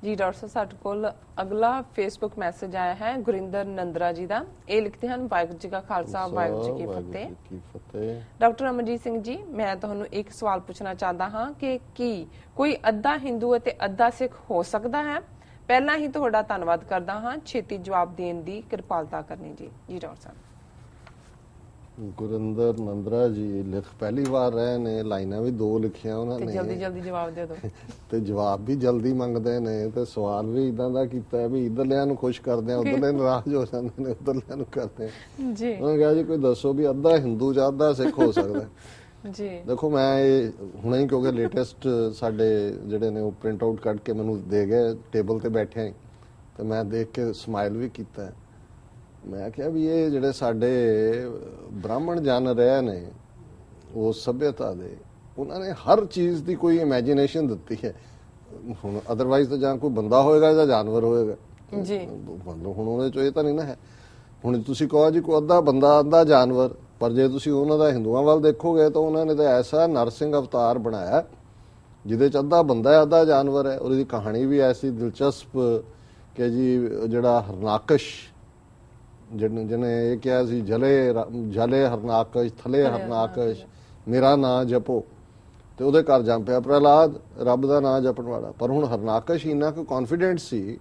जी doctor साहब ਸਾਡੇ ਕੋਲ ਅਗਲਾ ਫੇਸਬੁੱਕ ਮੈਸੇਜ ਆਇਆ ਹੈ ਗੁਰਿੰਦਰ ਨੰਦਰਾ ਜੀ ਦਾ। ਇਹ ਲਿਖਦੇ ਹਨ ਵਾਹਿਗੁਰੂ ਜੀ ਕਾ ਖਾਲਸਾ ਵਾਹਿਗੁਰੂ ਜੀ ਕੀ ਫਤਿਹ। ਡਾਕਟਰ ਅਮਰਜੀਤ ਸਿੰਘ ਜੀ, ਮੈਂ ਤੁਹਾਨੂੰ ਇੱਕ ਸਵਾਲ ਪੁੱਛਣਾ ਚਾਹੁੰਦਾ ਹਾਂ ਕਿ ਕੀ ਕੋਈ ਅੱਧਾ ਹਿੰਦੂ ਅਤੇ ਅੱਧਾ ਸਿੱਖ ਹੋ ਸਕਦਾ ਹੈ? ਪਹਿਲਾਂ ਹੀ ਤੁਹਾਡਾ ਧੰਨਵਾਦ ਕਰਦਾ ਹਾਂ, ਛੇਤੀ ਜਵਾਬ ਦੇਣ ਦੀ ਕਿਰਪਾਲਤਾ ਕਰਨੀ ਜੀ। ਜੀ ਡਾਕਟਰ ਸਾਹਿਬ। ਗੁਰਿੰਦਰ ਨੰਦਰਾ ਜੀ ਲਿਖ ਪਹਿਲੀ ਵਾਰ ਰਹੇ ਨੇ, ਲਾਈਨਾਂ ਵੀ ਦੋ ਲਿਖੀਆਂ ਉਹਨਾਂ ਨੇ, ਜਲਦੀ ਜਲਦੀ ਜਵਾਬ ਦੇ ਦਿਓ ਤੇ ਜਵਾਬ ਵੀ ਜਲਦੀ ਮੰਗਦੇ ਨੇ, ਤੇ ਸਵਾਲ ਵੀ ਇਦਾਂ ਦਾ ਕੀਤਾ ਵੀ ਇਧਰਲਿਆਂ ਨੂੰ ਖੁਸ਼ ਕਰਦੇ ਆ, ਉਧਰਲੇ ਨਾਰਾਜ਼ ਹੋ ਜਾਂਦੇ ਨੇ, ਉਧਰਲਿਆਂ ਨੂੰ ਕਰਦੇ ਜੀ। ਉਹਨਾਂ ਕਿਹਾ ਜੀ ਕੋਈ ਦੱਸੋ ਵੀ ਅੱਧਾ ਹਿੰਦੂ ਜਾਂ ਅੱਧਾ ਸਿੱਖ ਹੋ ਸਕਦਾ ਜੀ। ਦੇਖੋ ਮੈਂ ਇਹ ਹੁਣੇ ਹੀ, ਕਿਉਂਕਿ ਲੇਟੈਸਟ ਸਾਡੇ ਜਿਹੜੇ ਨੇ ਉਹ ਪ੍ਰਿੰਟ ਆਊਟ ਕੱਢ ਕੇ ਮੈਨੂੰ ਦੇ ਗਏ, ਟੇਬਲ ਤੇ ਬੈਠੇ ਤੇ ਮੈਂ ਦੇਖ ਕੇ ਸਮਾਈਲ ਵੀ ਕੀਤਾ। ਮੈਂ ਕਿਹਾ ਵੀ ਇਹ ਜਿਹੜੇ ਸਾਡੇ ਬ੍ਰਾਹਮਣ ਜਨ ਰਹੇ ਨੇ ਉਹ ਸਭਿਅਤਾ ਦੇ, ਉਹਨਾਂ ਨੇ ਹਰ ਚੀਜ਼ ਦੀ ਕੋਈ ਇਮੈਜੀਨੇਸ਼ਨ ਦਿੱਤੀ ਹੈ। ਹੁਣ ਅਦਰਵਾਈਜ਼ ਤਾਂ ਜਾਂ ਕੋਈ ਬੰਦਾ ਹੋਏਗਾ ਜਾਂ ਜਾਨਵਰ ਹੋਏਗਾ ਜੀ, ਮਤਲਬ ਹੁਣ ਉਹਦੇ ਚੋਂ ਇਹ ਤਾਂ ਨਹੀਂ ਨਾ ਹੈ। ਹੁਣ ਤੁਸੀਂ ਕਹੋ ਜੀ ਕੋਈ ਅੱਧਾ ਬੰਦਾ ਅੱਧਾ ਜਾਨਵਰ, ਪਰ ਜੇ ਤੁਸੀਂ ਉਹਨਾਂ ਦਾ ਹਿੰਦੂਆਂ ਵੱਲ ਦੇਖੋਗੇ ਤਾਂ ਉਹਨਾਂ ਨੇ ਤਾਂ ਐਸਾ ਨਰਸਿੰਘ ਅਵਤਾਰ ਬਣਾਇਆ ਜਿਹਦੇ ਚ ਅੱਧਾ ਬੰਦਾ ਹੈ ਅੱਧਾ ਜਾਨਵਰ ਹੈ। ਉਹਦੀ ਕਹਾਣੀ ਵੀ ਐਸੀ ਦਿਲਚਸਪ ਕਿ ਜੀ ਜਿਹੜਾ ਹਰਨਾਕਸ਼ ਜਿਹਨੇ ਇਹ ਕਿਹਾ ਸੀ ਜਲੇ ਹਰਨਾਕਸ਼ ਥਲੇ ਹਰਨਾਕਸ਼ ਮੇਰਾ ਨਾਂ ਜਪੋ, ਤੇ ਉਹਦੇ ਘਰ ਜੰਮ ਪਿਆ ਪ੍ਰਹਿਲਾਦ ਰੱਬ ਦਾ ਨਾਂ ਜਪਣ ਵਾਲਾ। ਪਰ ਹੁਣ ਹਰਨਾਕਸ਼ ਇੰਨਾ ਕੁ ਕੌਨਫੀਡੈਂਟ ਸੀ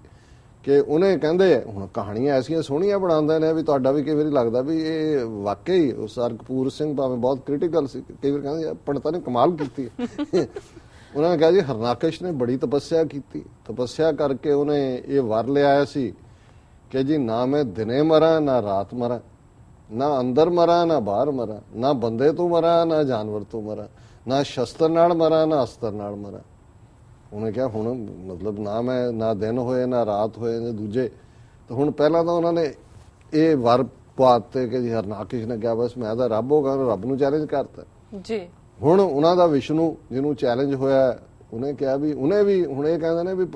ਕਿ ਉਹਨੇ ਕਹਿੰਦੇ ਹੁਣ ਕਹਾਣੀਆਂ ਐਸੀਆਂ ਸੋਹਣੀਆਂ ਬਣਾਉਂਦੇ ਨੇ ਵੀ ਤੁਹਾਡਾ ਵੀ ਕਈ ਵਾਰੀ ਲੱਗਦਾ ਵੀ ਇਹ ਵਾਕਈ ਸਰ ਕਪੂਰ ਸਿੰਘ ਭਾਵੇਂ ਬਹੁਤ ਕ੍ਰਿਟੀਕਲ ਸੀ, ਕਈ ਵਾਰ ਕਹਿੰਦੇ ਪੰਡਤਾਂ ਨੇ ਕਮਾਲ ਕੀਤੀ ਉਹਨਾਂ ਨੇ ਕਿਹਾ ਜੀ ਹਰਨਾਕਸ਼ ਨੇ ਬੜੀ ਤਪੱਸਿਆ ਕੀਤੀ, ਤਪੱਸਿਆ ਕਰਕੇ ਉਹਨੇ ਇਹ ਵਰ ਲਿਆਇਆ ਸੀ ਕਿ ਜੀ ਨਾ ਮੈਂ ਦਿਨੇ ਮਰਾਂ ਨਾ ਰਾਤ ਮਰਾਂ, ਨਾ ਅੰਦਰ ਮਰਾਂ ਨਾ ਬਾਹਰ ਮਰਾਂ, ਨਾ ਬੰਦੇ ਤੋਂ ਮਰਾਂ ਨਾ ਜਾਨਵਰ ਤੋਂ ਮਰਾਂ, ਨਾ ਸ਼ਸਤਰ ਨਾਲ ਮਰਾਂ ਨਾ ਅਸਤਰ ਨਾਲ ਮਰਾਂ। ਉਹਨੇ ਕਿਹਾ ਹੁਣ ਮਤਲਬ ਨਾ ਮੈਂ ਨਾ ਦਿਨ ਹੋਏ ਨਾ ਰਾਤ ਹੋਏ ਨੇ ਦੂਜੇ। ਤਾਂ ਹੁਣ ਪਹਿਲਾਂ ਤਾਂ ਉਹਨਾਂ ਨੇ ਇਹ ਵਰ ਪਾਤੇ ਕਿ ਜੀ ਹਰਨਾਕਸ਼ ਨੇ ਕਿਹਾ ਬਸ ਮੈਂ ਤਾਂ ਰੱਬ ਹੋਗਾ, ਰੱਬ ਨੂੰ ਚੈਲੰਜ ਕਰਤਾ ਜੀ। ਹੁਣ ਉਹਨਾਂ ਦਾ ਵਿਸ਼ਨੂੰ ਜਿਹਨੂੰ ਚੈਲੰਜ ਹੋਇਆ ਉਹਨੇ ਕਿਹਾ ਵੀ ਉਹਨੇ ਵੀ ਹੁਣ ਇਹ ਕਹਿੰਦੇ ਨੇ ਵੀ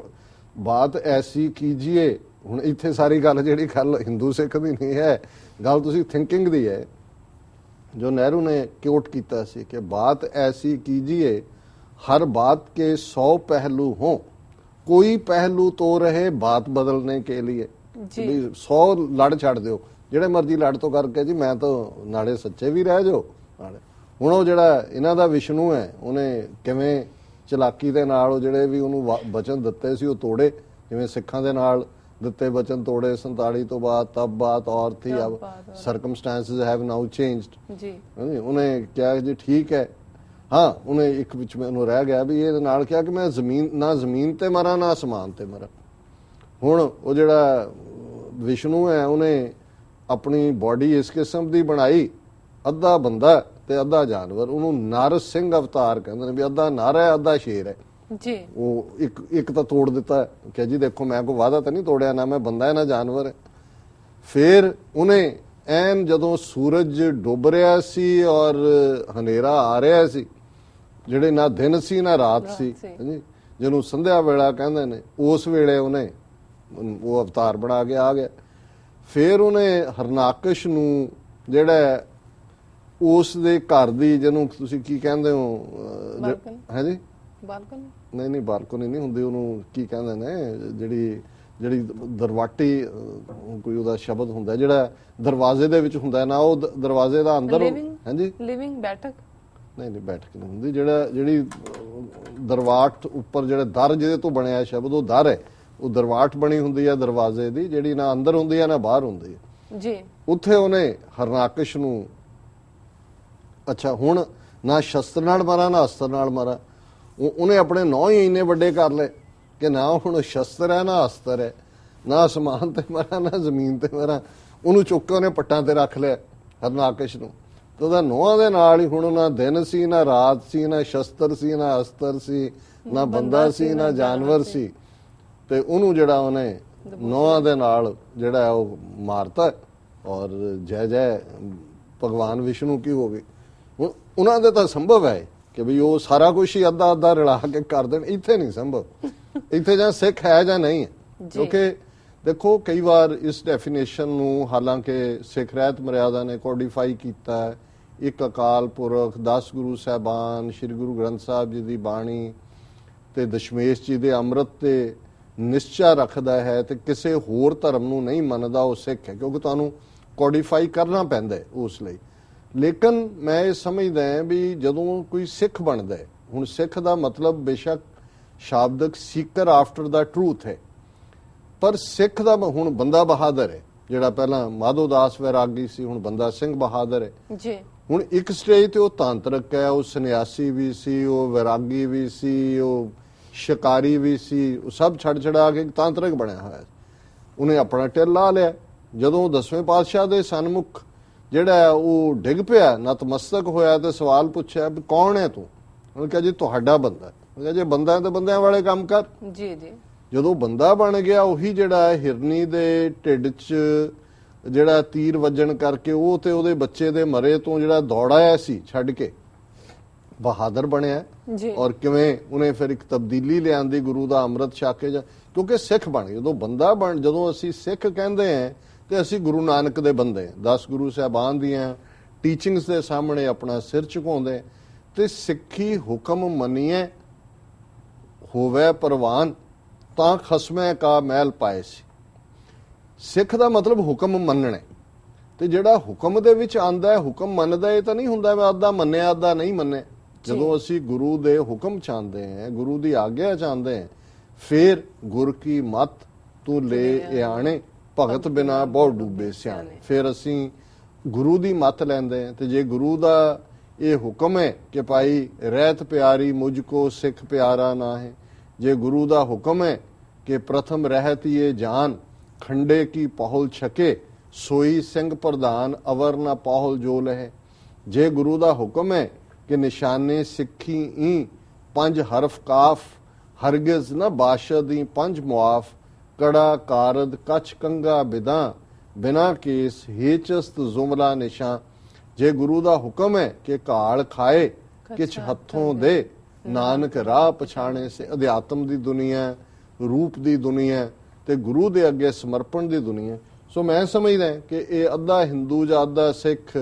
ਬਾਤ ਐਸੀ ਕੀਜੀਏ। ਹੁਣ ਇੱਥੇ ਸਾਰੀ ਗੱਲ ਜਿਹੜੀ ਗੱਲ ਹਿੰਦੂ ਸਿੱਖ ਦੀ ਨਹੀਂ ਹੈ, ਗੱਲ ਤੁਸੀਂ ਥਿੰਕਿੰਗ ਦੀ ਹੈ। ਜੋ ਨਹਿਰੂ ਨੇ ਕੋਟ ਕੀਤਾ ਸੀ ਕਿ ਬਾਤ ਐਸੀ ਕੀਜੀਏ हर बात के 100 पहलू हों, कोई पहलू तो रहे बात बदलने के लिए। 100 लड़ छड़ दिओ, ਜਿਹੜੇ ਮਰਜ਼ੀ ਲੜ ਤੋਂ ਕਰਕੇ ਜੀ ਮੈਂ ਤਾਂ ਨਾਲੇ ਸੱਚੇ ਵੀ ਰਹਿ ਜਾਓ ਨਾਲੇ। ਹੁਣ ਉਹ ਜਿਹੜਾ ਇਹਨਾਂ ਦਾ ਵਿਸ਼ਨੂੰ ਹੈ ਉਹਨੇ ਕਿਵੇਂ ਚਲਾਕੀ ਦੇ ਨਾਲ ਉਹ ਜਿਹੜੇ ਵੀ ਉਹਨੂੰ ਬਚਨ ਦਿੱਤੇ ਸੀ ਉਹ ਤੋੜੇ, ਜਿਵੇਂ ਸਿੱਖਾਂ ਦੇ ਨਾਲ ਦਿੱਤੇ ਬਚਨ ਤੋੜੇ 47 ਤੋਂ ਬਾਅਦ ਤਬ ਬਾਤ ਔਰ ਥੀ, ਅਬ ਸਰਕਮਸਟੈਂਸਸ ਹੈਵ ਨਾਓ ਚੇਂਜਡ ਜੀ। ਉਹਨੇ ਕਿਹਾ ਜੀ ਠੀਕ ਹੈ। ਹਾਂ ਉਹਨੇ ਇੱਕ ਵਿੱਚ ਮੈਨੂੰ ਰਹਿ ਗਿਆ ਵੀ ਇਹਦੇ ਨਾਲ ਕਿਹਾ ਕਿ ਮੈਂ ਜ਼ਮੀਨ ਤੇ ਮਰਾਂ ਨਾ ਅਸਮਾਨ ਤੇ ਮਰਾਂ। ਹੁਣ ਉਹ ਜਿਹੜਾ ਵਿਸ਼ਨੂੰ ਹੈ ਉਹਨੇ ਆਪਣੀ ਬੋਡੀ ਇਸ ਕਿਸਮ ਦੀ ਬਣਾਈ, ਅੱਧਾ ਬੰਦਾ ਤੇ ਅੱਧਾ ਜਾਨਵਰ। ਉਹਨੂੰ ਨਰਸਿੰਘ ਅਵਤਾਰ ਕਹਿੰਦੇ ਨੇ ਵੀ ਅੱਧਾ ਨਰ ਹੈ ਅੱਧਾ ਸ਼ੇਰ ਹੈ ਜੀ। ਉਹ ਇੱਕ ਤਾਂ ਤੋੜ ਦਿੱਤਾ ਕਿ ਜੀ ਦੇਖੋ ਮੈਂ ਕੋਈ ਵਾਅਦਾ ਤਾਂ ਨਹੀਂ ਤੋੜਿਆ, ਨਾ ਮੈਂ ਬੰਦਾ ਹੈ ਨਾ ਜਾਨਵਰ ਹੈ। ਫਿਰ ਉਹਨੇ ਐਨ ਜਦੋਂ ਸੂਰਜ ਡੁੱਬ ਰਿਹਾ ਸੀ ਔਰ ਹਨੇਰਾ ਆ ਰਿਹਾ ਸੀ, ਜਿਹੜੇ ਨਾ ਦਿਨ ਸੀ ਨਾ ਰਾਤ ਸੀ ਜੀ, ਜਿਹਨੂੰ ਸੰਧਿਆ ਵੇਲਾ ਕਹਿੰਦੇ ਨੇ, ਉਸ ਵੇਲੇ ਉਹਨੇ ਉਹ ਅਵਤਾਰ ਬਣਾ ਕੇ ਆ ਗਿਆ। ਫਿਰ ਉਹਨੇ ਹਰਨਾਕਸ਼ ਨੂੰ ਜਿਹੜਾ ਉਸ ਦੇ ਘਰ ਦੀ ਜਿਹਨੂੰ ਤੁਸੀਂ ਕੀ ਕਹਿੰਦੇ ਹੋ ਹੈ ਜੀ, ਨਹੀਂ ਬਾਲਕਨੀ ਨਹੀਂ ਹੁੰਦੀ, ਉਹਨੂੰ ਕੀ ਕਹਿੰਦੇ ਨੇ ਜਿਹੜੀ ਦਰਵਾਟੀ ਕੋਈ ਉਹਦਾ ਸ਼ਬਦ ਹੁੰਦਾ ਜਿਹੜਾ ਦਰਵਾਜ਼ੇ ਦੇ ਵਿੱਚ ਹੁੰਦਾ ਨਾ, ਉਹ ਦਰਵਾਜ਼ੇ ਦਾ ਅੰਦਰ ਹਾਂਜੀ ਲਿਵਿੰਗ ਬੈਠਕ ਨਹੀਂ ਬੈਠਕ ਨਹੀਂ ਹੁੰਦੀ, ਜਿਹੜੀ ਦਰਵਾਟ ਉੱਪਰ ਜਿਹੜਾ ਦਰ ਜਿਹਦੇ ਤੋਂ ਬਣਿਆ ਸ਼ਬਦ ਉਹ ਦਰ ਹੈ, ਉਹ ਦਰਵਾਟ ਬਣੀ ਹੁੰਦੀ ਹੈ ਦਰਵਾਜ਼ੇ ਦੀ, ਜਿਹੜੀ ਨਾ ਅੰਦਰ ਹੁੰਦੀ ਹੈ ਨਾ ਬਾਹਰ ਹੁੰਦੀ ਹੈ ਜੀ। ਉੱਥੇ ਉਹਨੇ ਹਰਨਾਕਸ਼ ਨੂੰ ਅੱਛਾ ਹੁਣ ਨਾ ਸ਼ਸਤਰ ਨਾਲ ਮਾਰਾ ਨਾ ਅਸਤਰ ਨਾਲ ਮਾਰਾ, ਉਹਨੇ ਆਪਣੇ ਨੌ ਹੀ ਇੰਨੇ ਵੱਡੇ ਕਰ ਲਏ ਕਿ ਨਾ ਹੁਣ ਸ਼ਸਤਰ ਹੈ ਨਾ ਅਸਤਰ ਹੈ, ਨਾ ਅਸਮਾਨ ਤੇ ਮਰਾਂ ਨਾ ਜ਼ਮੀਨ ਤੇ ਮਰਾਂ। ਉਹਨੂੰ ਚੁੱਕ ਕੇ ਉਹਨੇ ਪੱਟਾਂ ਤੇ ਰੱਖ ਲਿਆ ਹਰਨਾਕਸ਼ ਨੂੰ। ਤੇ ਉਹਦਾ ਨੋਹਾਂ ਦੇ ਨਾਲ ਹੀ ਹੁਣ ਨਾ ਦਿਨ ਸੀ ਨਾ ਰਾਤ ਸੀ, ਨਾ ਸ਼ਸਤਰ ਸੀ ਨਾ ਅਸਤਰ ਸੀ, ਨਾ ਬੰਦਾ ਸੀ ਨਾ ਜਾਨਵਰ ਸੀ। ਤੇ ਉਹਨੂੰ ਜਿਹੜਾ ਉਹਨੇ ਨੋਹਾਂ ਦੇ ਨਾਲ ਜਿਹੜਾ ਉਹ ਮਾਰਤਾ ਔਰ ਜੈ ਜੈ ਭਗਵਾਨ ਵਿਸ਼ਨੂੰ ਕੀ ਹੋ ਗਈ। ਹੁਣ ਉਹਨਾਂ ਦੇ ਤਾਂ ਸੰਭਵ ਹੈ ਕਿ ਵੀ ਉਹ ਸਾਰਾ ਕੁਝ ਹੀ ਅੱਧਾ ਅੱਧਾ ਰਲਾ ਕੇ ਕਰ ਦੇਣ, ਇੱਥੇ ਨਹੀਂ ਸੰਭਵ। ਇੱਥੇ ਜਾਂ ਸਿੱਖ ਹੈ ਜਾਂ ਨਹੀਂ ਹੈ, ਕਿਉਂਕਿ ਦੇਖੋ ਕਈ ਵਾਰ ਇਸ ਡੈਫੀਨੇਸ਼ਨ ਨੂੰ ਹਾਲਾਂਕਿ ਸਿੱਖ ਰਹਿਤ ਮਰਿਆਦਾ ਨੇ ਕੋਡੀਫਾਈ ਕੀਤਾ ਹੈ, ਇੱਕ ਅਕਾਲ ਪੁਰਖ 10 ਗੁਰੂ ਸਾਹਿਬਾਨ, ਸ਼੍ਰੀ ਗੁਰੂ ਗ੍ਰੰਥ ਸਾਹਿਬ ਜੀ ਦੀ ਬਾਣੀ ਤੇ ਦਸ਼ਮੇਸ਼ ਜੀ ਦੇ ਅੰਮ੍ਰਿਤ ਤੇ ਨਿਸ਼ਚਾ ਰੱਖਦਾ ਹੈ ਤੇ ਕਿਸੇ ਹੋਰ ਧਰਮ ਨੂੰ ਨਹੀਂ ਮੰਨਦਾ ਉਹ ਸਿੱਖ ਹੈ, ਕਿਉਂਕਿ ਤੁਹਾਨੂੰ ਕੋਡੀਫਾਈ ਕਰਨਾ ਪੈਂਦਾ ਹੈ ਉਸ ਲਈ। ਲੇਕਿਨ ਮੈਂ ਇਹ ਸਮਝਦਾ ਹਾਂ ਵੀ ਜਦੋਂ ਕੋਈ ਸਿੱਖ ਬਣਦਾ ਹੈ, ਹੁਣ ਸਿੱਖ ਦਾ ਮਤਲਬ ਬੇਸ਼ੱਕ ਸ਼ਾਬਦਿਕ ਸੀਕਰ ਆਫਟਰ ਦਾ ਟਰੂਥ ਹੈ, ਪਰ ਸਿੱਖ ਦਾ ਹੁਣ ਬੰਦਾ ਬਹਾਦਰ ਹੈ, ਜਿਹੜਾ ਪਹਿਲਾਂ ਮਾਧੋ ਦਾਸ ਵੈਰਾਗੀ ਸੀ, ਹੁਣ ਬੰਦਾ ਸਿੰਘ ਬਹਾਦਰ ਹੈ ਜੀ। ਹੁਣ ਇੱਕ ਸਟੇਜ ਤੇ ਉਹ ਤਾਂਤਰਿਕ ਹੈ, ਉਹ ਸੰਨਿਆਸੀ ਵੀ ਸੀ, ਉਹ ਵੈਰਾਗੀ ਵੀ ਸੀ, ਉਹ ਸ਼ਿਕਾਰੀ ਵੀ ਸੀ, ਉਹ ਸਭ ਛੱਡ ਛੜਾ ਕੇ ਤਾਂਤਰਿਕ ਬਣਿਆ ਹੋਇਆ। ਉਹਨੇ ਆਪਣਾ ਢਿੱਲ ਲਾ ਲਿਆ। ਜਦੋਂ 10ਵੇਂ ਪਾਤਸ਼ਾਹ ਦੇ ਸਨਮੁਖ ਜਿਹੜਾ ਉਹ ਡਿੱਗ ਪਿਆ, ਨਤਮਸਤਕ ਹੋਇਆ ਤੇ ਸਵਾਲ ਪੁੱਛਿਆ ਵੀ ਕੌਣ ਹੈ ਤੂੰ? ਉਹਨੇ ਕਿਹਾ ਜੀ ਤੁਹਾਡਾ ਬੰਦਾ। ਉਹਨੇ ਕਿਹਾ ਜੇ ਬੰਦਾ ਹੈ ਤਾਂ ਬੰਦਿਆਂ ਵਾਲੇ ਕੰਮ ਕਰ। ਜੀ ਜੀ। ਜਦੋਂ ਬੰਦਾ ਬਣ ਗਿਆ, ਉਹੀ ਜਿਹੜਾ ਹਿਰਨੀ ਦੇ ਢਿੱਡ 'ਚ ਜਿਹੜਾ ਤੀਰ ਵੱਜਣ ਕਰਕੇ ਉਹ ਤੇ ਉਹਦੇ ਬੱਚੇ ਦੇ ਮਰੇ ਤੋਂ ਜਿਹੜਾ ਦੌੜਾਇਆ ਸੀ ਛੱਡ ਕੇ ਬਹਾਦਰ ਬਣਿਆ। ਔਰ ਕਿਵੇਂ ਉਹਨੇ ਫਿਰ ਇੱਕ ਤਬਦੀਲੀ ਲਿਆਂਦੀ, ਗੁਰੂ ਦਾ ਅੰਮ੍ਰਿਤ ਛਕ ਕੇ, ਕਿਉਂਕਿ ਸਿੱਖ ਬਣ ਗਿਆ। ਜਦੋਂ ਅਸੀਂ ਸਿੱਖ ਕਹਿੰਦੇ ਹਾਂ ਤੇ ਅਸੀਂ ਗੁਰੂ ਨਾਨਕ ਦੇ ਬੰਦੇ ਹਾਂ, 10 ਗੁਰੂ ਸਾਹਿਬਾਨ ਦੀਆਂ ਟੀਚਿੰਗਸ ਦੇ ਸਾਹਮਣੇ ਆਪਣਾ ਸਿਰ ਝੁਕਾਉਂਦੇ ਤੇ ਸਿੱਖੀ ਹੁਕਮ ਮੰਨੀਏ ਹੋਵੇ ਪ੍ਰਵਾਨ ਤਾਂ ਖਸਮੇ ਕਾ ਮਹਿਲ ਪਾਏ ਸੀ। ਸਿੱਖ ਦਾ ਮਤਲਬ ਹੁਕਮ ਮੰਨਣਾ, ਤੇ ਜਿਹੜਾ ਹੁਕਮ ਦੇ ਵਿੱਚ ਆਂਦਾ ਹੈ ਹੁਕਮ ਮੰਨਦਾ, ਇਹ ਤਾਂ ਨਹੀਂ ਹੁੰਦਾ ਮੈਂ ਅੱਧਾ ਮੰਨਿਆ ਅੱਧਾ ਨਹੀਂ ਮੰਨਿਆ। ਜਦੋਂ ਅਸੀਂ ਗੁਰੂ ਦੇ ਹੁਕਮ ਚਾਹੁੰਦੇ ਹਾਂ, ਗੁਰੂ ਦੀ ਆਗਿਆ ਚਾਹੁੰਦੇ ਹਾਂ, ਫਿਰ ਗੁਰ ਕੀ ਮਤ ਤੂੰ ਲੈ ਆਣੇ ਭਗਤ ਬਿਨਾ ਬਹੁ ਡੂਬੇ ਸਿਆਣੇ, ਫਿਰ ਅਸੀਂ ਗੁਰੂ ਦੀ ਮਤ ਲੈਂਦੇ ਹਾਂ। ਤੇ ਜੇ ਗੁਰੂ ਦਾ ਇਹ ਹੁਕਮ ਹੈ ਕਿ ਭਾਈ ਰਹਿਤ ਪਿਆਰੀ ਮੁਝ ਕੋ ਸਿੱਖ ਪਿਆਰਾ ਨਾ ਹੈ, ਜੇ ਗੁਰੂ ਦਾ ਹੁਕਮ ਹੈ ਕਿ ਪ੍ਰਥਮ ਰਹਿਤ ਇਹ ਜਾਨ ਖੰਡੇ ਕੀ ਪਹੁਲ ਛਕੇ ਸੋਈ ਸਿੰਘ ਪ੍ਰਧਾਨ ਅਵਰ ਨਾ ਪਹੁਲ ਜੋ ਲਹੇ, ਜੇ ਗੁਰੂ ਦਾ ਹੁਕਮ ਹੈ ਕਿ ਨਿਸ਼ਾਨੇ ਸਿੱਖੀ ਈ 5 ਹਰਫ ਕਾਫ ਹਰਗਿਜ਼ ਨਾ ਬਾਸ਼ਦੀ 5 ਮੁਆਫ ਕੜਾ ਕਾਰਦ ਕੱਚ ਕੰਗਾ ਬਿਦਾ ਬਿਨਾ ਕੇਸ ਹੇਚਸਤ ਜ਼ੁਮਲਾ ਨਿਸ਼ਾਂ, ਜੇ ਗੁਰੂ ਦਾ ਹੁਕਮ ਹੈ ਕਿ ਘਾਲ ਖਾਏ ਕਿਛ ਹੱਥੋਂ ਦੇ ਨਾਨਕ ਰਾਹ ਪਛਾਣੇ ਸੇ, ਅਧਿਆਤਮ ਦੀ ਦੁਨੀਆ, ਰੂਪ ਦੀ ਦੁਨੀਆ ਤੇ ਗੁਰੂ ਦੇ ਅੱਗੇ ਸਮਰਪਣ ਦੀ ਦੁਨੀਆ। ਸੋ ਮੈਂ ਸਮਝਦਾ ਕਿ ਇਹ ਅੱਧਾ ਹਿੰਦੂ ਜਾਂ ਅੱਧਾ ਸਿੱਖ,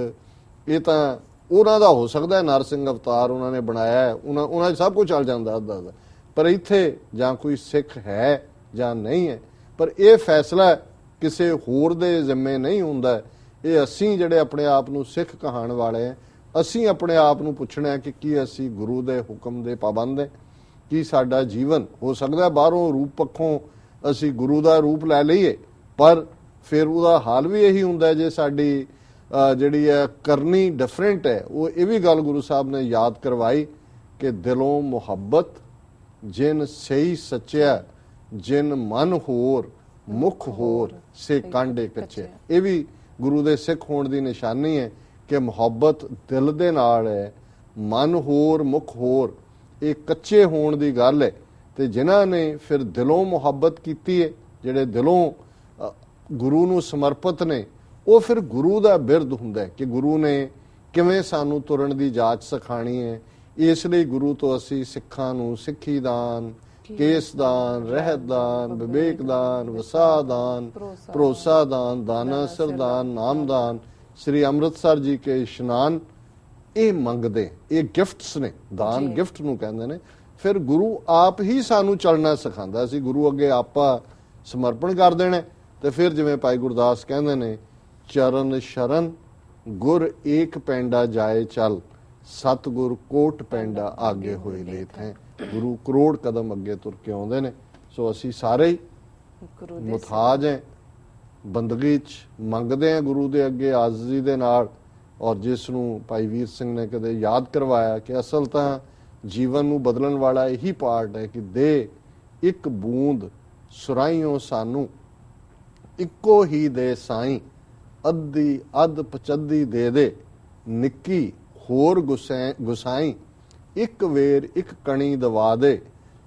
ਇਹ ਤਾਂ ਉਹਨਾਂ ਦਾ ਹੋ ਸਕਦਾ, ਨਰਸਿੰਘ ਅਵਤਾਰ ਉਹਨਾਂ ਨੇ ਬਣਾਇਆ, ਉਹਨਾਂ 'ਚ ਸਭ ਕੁਝ ਚੱਲ ਜਾਂਦਾ ਅੱਧਾ ਦਾ, ਪਰ ਇੱਥੇ ਜਾਂ ਕੋਈ ਸਿੱਖ ਹੈ ਜਾਂ ਨਹੀਂ ਹੈ। ਪਰ ਇਹ ਫੈਸਲਾ ਕਿਸੇ ਹੋਰ ਦੇ ਜ਼ਿੰਮੇ ਨਹੀਂ ਹੁੰਦਾ, ਇਹ ਅਸੀਂ ਜਿਹੜੇ ਆਪਣੇ ਆਪ ਨੂੰ ਸਿੱਖ ਕਹਾਣ ਵਾਲੇ ਹਾਂ, ਅਸੀਂ ਆਪਣੇ ਆਪ ਨੂੰ ਪੁੱਛਣਾ ਹੈ ਕਿ ਕੀ ਅਸੀਂ ਗੁਰੂ ਦੇ ਹੁਕਮ ਦੇ ਪਾਬੰਦ ਹੈ, ਕੀ ਸਾਡਾ ਜੀਵਨ ਹੋ ਸਕਦਾ ਬਾਹਰੋਂ ਰੂਪ ਪੱਖੋਂ ਅਸੀਂ ਗੁਰੂ ਦਾ ਰੂਪ ਲੈ ਲਈਏ, ਪਰ ਫਿਰ ਉਹਦਾ ਹਾਲ ਵੀ ਇਹੀ ਹੁੰਦਾ ਜੇ ਸਾਡੀ ਜਿਹੜੀ ਹੈ ਕਰਨੀ ਡਿਫਰੈਂਟ ਹੈ। ਉਹ ਇਹ ਵੀ ਗੱਲ ਗੁਰੂ ਸਾਹਿਬ ਨੇ ਯਾਦ ਕਰਵਾਈ ਕਿ ਦਿਲੋਂ ਮੁਹੱਬਤ ਜਿਨ ਸਹੀ ਸੱਚਿਆ ਜਿਨ ਮਨ ਹੋਰ ਮੁਖ ਹੋਰ ਸੇ ਕਾਂਡੇ ਕੱਚੇ। ਇਹ ਵੀ ਗੁਰੂ ਦੇ ਸਿੱਖ ਹੋਣ ਦੀ ਨਿਸ਼ਾਨੀ ਹੈ ਕਿ ਮੁਹੱਬਤ ਦਿਲ ਦੇ ਨਾਲ ਹੈ, ਮਨ ਹੋਰ ਮੁਖ ਹੋਰ ਇਹ ਕੱਚੇ ਹੋਣ ਦੀ ਗੱਲ ਹੈ। ਤੇ ਜਿਨ੍ਹਾਂ ਨੇ ਫਿਰ ਦਿਲੋਂ ਮੁਹੱਬਤ ਕੀਤੀ ਹੈ, ਜਿਹੜੇ ਦਿਲੋਂ ਗੁਰੂ ਨੂੰ ਸਮਰਪਿਤ ਨੇ, ਉਹ ਫਿਰ ਗੁਰੂ ਦਾ ਬਿਰਦ ਹੁੰਦਾ ਕਿ ਗੁਰੂ ਨੇ ਕਿਵੇਂ ਸਾਨੂੰ ਤੁਰਨ ਦੀ ਜਾਚ ਸਿਖਾਣੀ ਹੈ। ਇਸ ਲਈ ਗੁਰੂ ਤੋਂ ਅਸੀਂ ਸਿੱਖਾਂ ਨੂੰ ਸਿੱਖੀ ਦਾਨ, ਕੇਸ ਦਾਨ, ਰਹਿਤ ਦਾਨ, ਵਿਵੇਕ ਦਾਨ, ਵਸਾ ਦਾਨ, ਭਰੋਸਾ ਦਾਨ, ਦਾਨਾ ਸਰਦਾਨ, ਨਾਮਦਾਨ, ਸ੍ਰੀ ਅੰਮ੍ਰਿਤਸਰ ਜੀ ਕੇ ਇਸ਼ਨਾਨ ਇਹ ਮੰਗਦੇ। ਇਹ ਗਿਫਟਸ ਨੇ, ਦਾਨ ਗਿਫਟ ਨੂੰ ਕਹਿੰਦੇ ਨੇ। ਫਿਰ ਗੁਰੂ ਆਪ ਹੀ ਸਾਨੂੰ ਚੱਲਣਾ ਸਿਖਾਉਂਦਾ। ਅਸੀਂ ਗੁਰੂ ਅੱਗੇ ਆਪਾ ਸਮਰਪਣ ਕਰ ਦੇਣਾ ਤੇ ਫਿਰ ਜਿਵੇਂ ਭਾਈ ਗੁਰਦਾਸ ਕਹਿੰਦੇ ਨੇ, ਚਰਨ ਸ਼ਰਨ ਗੁਰ ਏਕ ਪੈਂਡਾ ਜਾਏ ਚੱਲ ਸਤਿਗੁਰ ਕੋਟ ਪੈਂਡਾ ਆਗੇ ਹੋਏ ਲੇਤ ਹੈ। ਗੁਰੂ ਕਰੋੜ ਕਦਮ ਅੱਗੇ ਤੁਰ ਕੇ ਆਉਂਦੇ ਨੇ। ਸੋ ਅਸੀਂ ਸਾਰੇ ਹੀ ਮੁਤਾਜ ਹੈ, ਬੰਦਗੀ 'ਚ ਮੰਗਦੇ ਹਾਂ ਗੁਰੂ ਦੇ ਅੱਗੇ ਆਜ਼ੀ ਦੇ ਨਾਲ। ਔਰ ਜਿਸ ਨੂੰ ਭਾਈ ਵੀਰ ਸਿੰਘ ਨੇ ਕਦੇ ਯਾਦ ਕਰਵਾਇਆ ਕਿ ਅਸਲ ਤਾਂ ਜੀਵਨ ਨੂੰ ਬਦਲਣ ਵਾਲਾ ਇਹੀ ਪਾਰਟ ਹੈ ਕਿ ਦੇ ਇੱਕ ਬੂੰਦ ਸੁਰਾਈਓ ਸਾਨੂੰ ਇੱਕੋ ਹੀ ਦੇ ਸਾਈਂ ਅੱਧੀ ਅੱਧ ਪਚੱਦੀ ਦੇ ਦੇ ਨਿੱਕੀ ਹੋਰ ਗੁਸਾਈ ਇੱਕ ਵੇਰ ਇੱਕ ਕਣੀ ਦਵਾ ਦੇ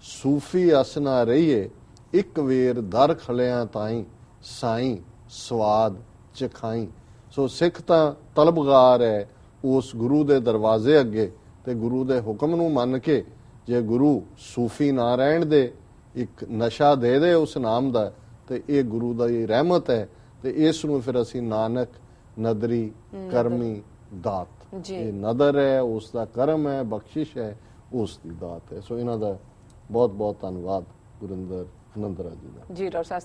ਸੂਫੀ ਅਸਨਾ ਰਹੀਏ ਇੱਕ ਵੇਰ ਦਰ ਖਲਿਆਂ ਤਾਈ ਸਾਈਂ ਸਵਾਦ ਚਖਾਈ। ਸੋ ਸਿੱਖ ਤਾਂ ਤਲਬਗਾਰ ਹੈ ਉਸ ਗੁਰੂ ਦੇ ਦਰਵਾਜ਼ੇ ਅੱਗੇ ਤੇ ਗੁਰੂ ਦੇ ਹੁਕਮ ਨੂੰ ਮੰਨ ਕੇ, ਜੇ ਗੁਰੂ ਸੂਫੀ ਨਾ ਰਹਿਣ ਦੇ, ਇੱਕ ਨਸ਼ਾ ਦੇ ਦੇ ਉਸ ਨਾਮ ਦਾ, ਤੇ ਇਹ ਗੁਰੂ ਦਾ ਇਹ ਰਹਿਮਤ ਹੈ। ਤੇ ਇਸ ਨੂੰ ਫਿਰ ਅਸੀਂ ਨਾਨਕ ਨਦਰੀ ਕਰਮੀ ਦਾਤ, ਇਹ ਨਦਰ ਹੈ ਉਸ ਦਾ ਕਰਮ ਹੈ, ਬਖਸ਼ਿਸ਼ ਹੈ ਉਸ ਦੀ ਦਾਤ ਹੈ। ਸੋ ਇਹਨਾਂ ਦਾ ਬਹੁਤ ਬਹੁਤ ਧੰਨਵਾਦ ਗੁਰਿੰਦਰ ਨੰਦਰਾ ਜੀ ਦਾ। ਜੀ ਡਾਕਟਰ ਸਾਹਿਬ